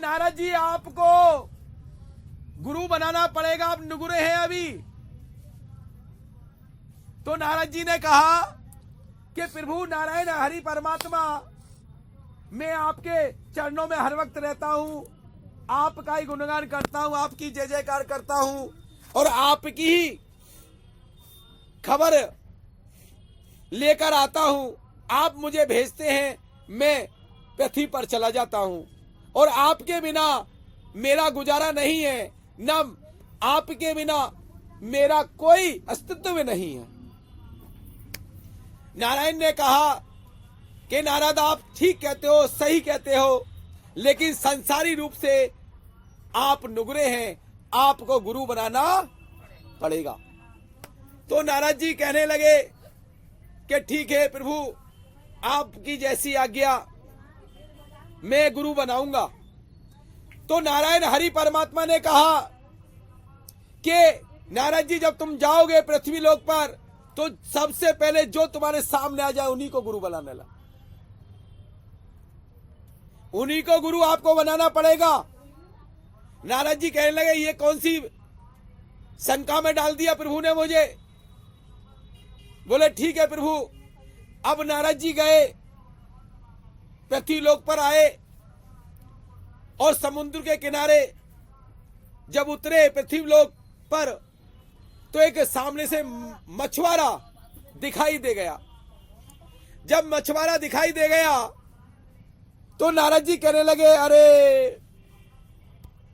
नारद जी आपको गुरु बनाना पड़ेगा, आप नुगुरे हैं अभी। तो नारद जी ने कहा कि प्रभु नारायण हरि परमात्मा, मैं आपके चरणों में हर वक्त रहता हूं, आपका ही गुणगान करता हूं, आपकी जय जयकार करता हूं और आपकी ही खबर लेकर आता हूं। आप मुझे भेजते हैं, मैं पृथ्वी पर चला जाता हूं और आपके बिना मेरा गुजारा नहीं है, न आपके बिना मेरा कोई अस्तित्व नहीं है। नारायण ने कहा कि नारद आप ठीक कहते हो, सही कहते हो, लेकिन संसारी रूप से आप नुगरे हैं, आपको गुरु बनाना पड़ेगा। तो नारद जी कहने लगे कि ठीक है प्रभु, आपकी जैसी आज्ञा, मैं गुरु बनाऊंगा। तो नारायण हरि परमात्मा ने कहा कि नारद जी जब तुम जाओगे पृथ्वी लोक पर, तो सबसे पहले जो तुम्हारे सामने आ जाए उन्हीं को गुरु बनाने लगा, उन्हीं को गुरु आपको बनाना पड़ेगा। नारद जी कहने लगे ये कौन सी शंका में डाल दिया प्रभु ने मुझे। बोले ठीक है प्रभु। अब नारद जी गए, पृथ्वी लोक पर आए और समुद्र के किनारे जब उतरे पृथ्वी लोक पर, तो एक सामने से मछुआरा दिखाई दे गया। जब मछुआरा दिखाई दे गया तो नारद जी कहने लगे अरे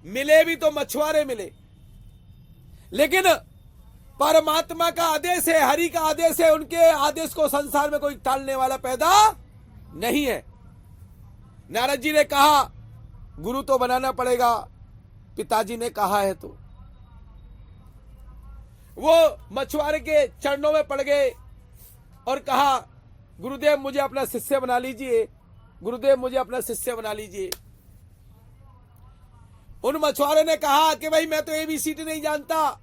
मिले भी तो मछुआरे मिले, लेकिन परमात्मा का आदेश है, हरि का आदेश है, उनके आदेश को संसार में कोई टालने वाला पैदा नहीं है। नारद जी ने कहा गुरु तो बनाना पड़ेगा, पिताजी ने कहा है। तो वो मछुआरे के चरणों में पड़ गए और कहा गुरुदेव मुझे अपना शिष्य बना लीजिए, गुरुदेव मुझे अपना शिष्य बना लीजिए। उन मछुआरे ने कहा कि भाई मैं तो एबीसीडी नहीं जानता,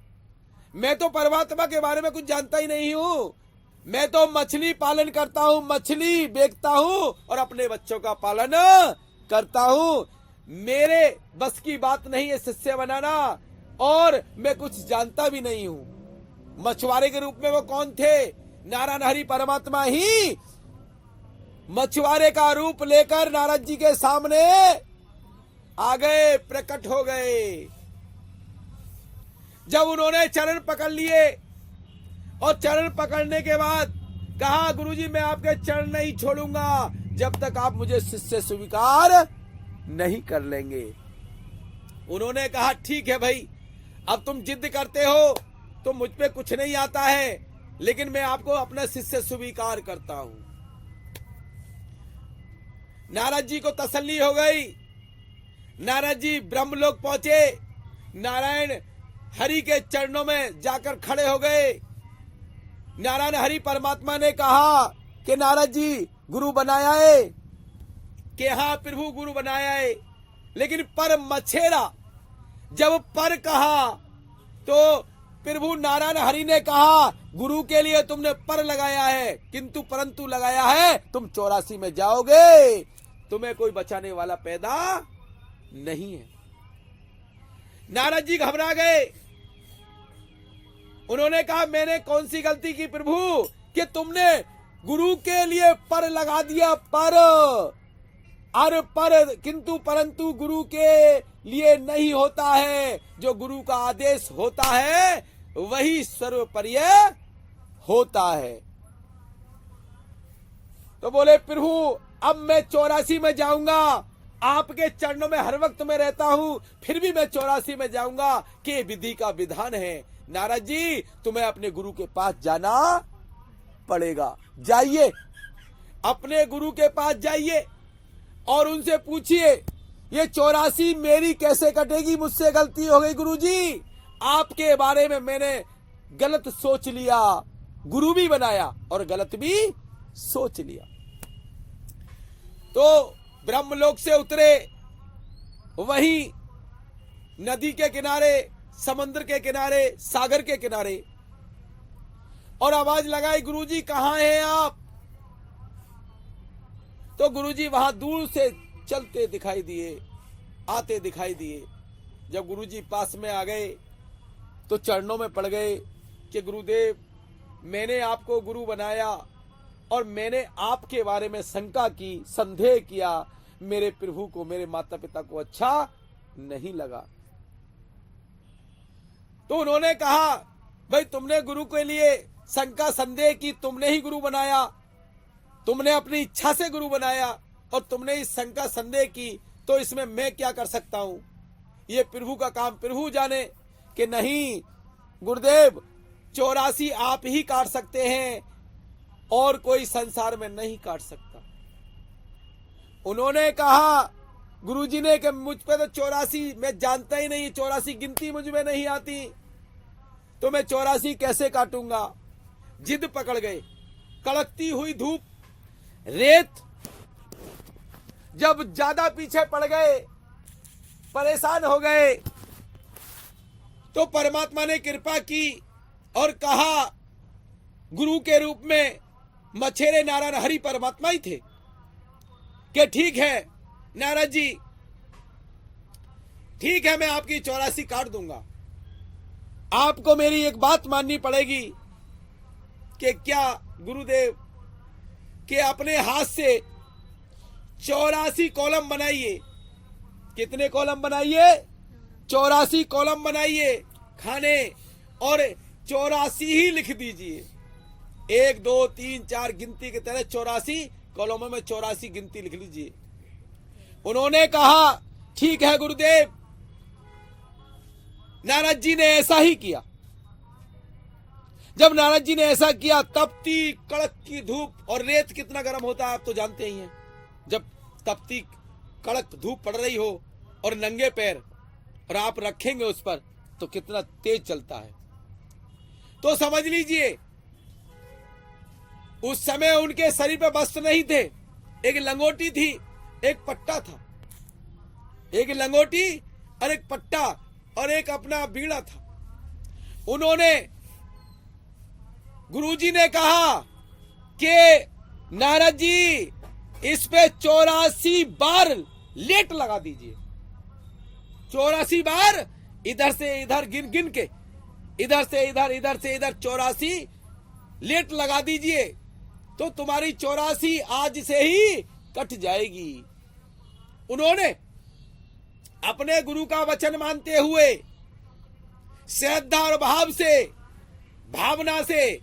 मैं तो परमात्मा के बारे में कुछ जानता ही नहीं हूं, मैं तो मछली पालन करता हूं, मछली बेचता हूं और अपने बच्चों का पालन करता हूं, मेरे बस की बात नहीं है शिष्य बनाना और मैं कुछ जानता भी नहीं हूं। मछुआरे के रूप में वो कौन थे? नारायण हरि परमात्मा ही मछुआरे का रूप लेकर नारद जी के सामने आ गए, प्रकट हो गए। जब उन्होंने चरण पकड़ लिए और चरण पकड़ने के बाद कहा गुरुजी मैं आपके चरण नहीं छोड़ूंगा जब तक आप मुझे शिष्य स्वीकार नहीं कर लेंगे। उन्होंने कहा ठीक है भाई, अब तुम जिद करते हो तो मुझ पे कुछ नहीं आता है, लेकिन मैं आपको अपना शिष्य स्वीकार करता हूं। नारद जी को तसल्ली हो गई। नारद जी ब्रह्मलोक पहुंचे, नारायण हरि के चरणों में जाकर खड़े हो गए। नारायण हरि परमात्मा ने कहा कि नारद जी गुरु बनाया है, कि हाँ प्रभु गुरु बनाया है, लेकिन पर मछेरा जब पर कहा तो प्रभु नारायण हरि ने कहा गुरु के लिए तुमने पर लगाया है, किंतु परंतु लगाया है तुम 84 में जाओगे, तुम्हें कोई बचाने वाला पैदा नहीं है। नारद जी घबरा गए। उन्होंने कहा मैंने कौन सी गलती की प्रभु कि तुमने गुरु के लिए पर लगा दिया, पर किंतु परंतु गुरु के लिए नहीं होता है, जो गुरु का आदेश होता है वही सर्वोपरि होता है। तो बोले प्रभु अब मैं 84 में जाऊंगा, आपके चरणों में हर वक्त मैं रहता हूं, फिर भी मैं 84 में जाऊंगा कि विधि का विधान है। नारद जी तुम्हें अपने गुरु के पास जाना पड़ेगा, जाइए अपने गुरु के पास जाइए और उनसे पूछिए ये 84 मेरी कैसे कटेगी, मुझसे गलती हो गई गुरुजी, आपके बारे में मैंने गलत सोच लिया, गुरु भी बनाया और गलत भी सोच लिया। तो ब्रह्मलोक से उतरे, वहीं नदी के किनारे, समुद्र के किनारे, सागर के किनारे, और आवाज लगाई गुरुजी कहाँ हैं आप? तो गुरुजी वहां दूर से चलते दिखाई दिए। आते दिखाई दिए। जब गुरुजी पास में आ गए तो चरणों में पड़ गए कि गुरुदेव, मैंने आपको गुरु बनाया और मैंने आपके बारे में शंका की, संदेह किया, मेरे प्रभु को, मेरे माता पिता को अच्छा नहीं लगा। तो उन्होंने कहा, भाई तुमने गुरु के लिए शंका संदेह की, तुमने ही गुरु बनाया, तुमने अपनी इच्छा से गुरु बनाया और तुमने इस शंका संदेह की, तो इसमें मैं क्या कर सकता हूं? ये प्रभु का काम, प्रभु जाने। कि नहीं गुरुदेव, 84 आप ही काट सकते हैं और कोई संसार में नहीं काट सकता। उन्होंने कहा, गुरुजी ने, कि मुझ पे तो 84 मैं जानता ही नहीं, 84 गिनती मुझ में नहीं आती, तो मैं 84 कैसे काटूंगा? जिद पकड़ गए। कड़कती हुई धूप, रेत, जब ज्यादा पीछे पड़ गए, परेशान हो गए, तो परमात्मा ने कृपा की और कहा, गुरु के रूप में मछेरे नारायण हरि परमात्मा ही थे, कि ठीक है नारद जी, ठीक है, मैं आपकी 84 काट दूंगा। आपको मेरी एक बात माननी पड़ेगी कि क्या गुरुदेव, कि अपने हाथ से 84 कॉलम बनाइए। कितने कॉलम बनाइए? 84 कॉलम बनाइए खाने, और 84 ही लिख दीजिए। 1 2 3 4 गिनती की तरह 84 कॉलमों में 84 गिनती लिख लीजिए। उन्होंने कहा, ठीक है गुरुदेव। नारद जी ने ऐसा ही किया। जब नारद जी ने ऐसा किया, तपती कड़क की धूप, और रेत कितना गर्म होता है आप तो जानते ही हैं। जब तपती कड़क धूप पड़ रही हो और नंगे पैर, और आप रखेंगे उस पर, तो कितना तेज चलता है। तो समझ लीजिए, उस समय उनके शरीर पे वस्त्र नहीं थे, एक लंगोटी थी, एक पट्टा था। एक लंगोटी और एक पट्टा और एक अपना बीड़ा था। उन्होंने, गुरुजी ने कहा कि नारद जी, इस पे 84 बार लेट लगा दीजिए। 84 बार इधर से इधर गिन गिन के, इधर से इधर, इधर से इधर 84 लेट लगा दीजिए, तो तुम्हारी 84 आज से ही कट जाएगी। उन्होंने अपने गुरु का वचन मानते हुए श्रद्धा और भाव से, भावना से,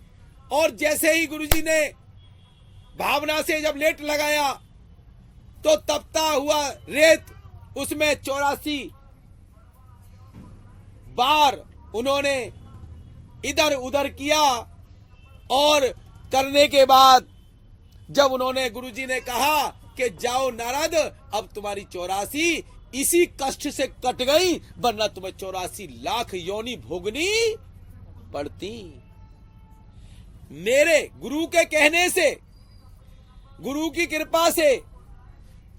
और जैसे ही गुरुजी ने भावना से जब लेट लगाया, तो तपता हुआ रेत, उसमें 84 बार उन्होंने इधर उधर किया। और करने के बाद जब उन्होंने, गुरुजी ने कहा कि जाओ नारद, अब तुम्हारी 84 इसी कष्ट से कट गई, वरना तुम्हें 84 लाख योनि भोगनी पड़ती। मेरे गुरु के कहने से, गुरु की कृपा से,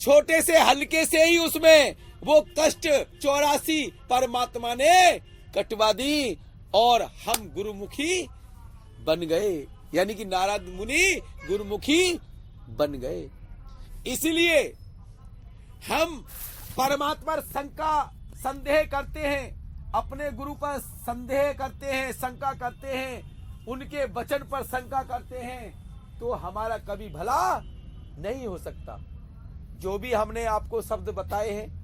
छोटे से हल्के से ही उसमें वो कष्ट 84 परमात्मा ने कटवा दी, और हम गुरुमुखी बन गए। यानी कि नारद मुनि गुरुमुखी बन गए। इसलिए हम परमात्मा शंका संदेह करते हैं, अपने गुरु पर संदेह करते हैं, शंका करते हैं, उनके वचन पर शंका करते हैं, तो हमारा कभी भला नहीं हो सकता। जो भी हमने आपको शब्द बताए हैं,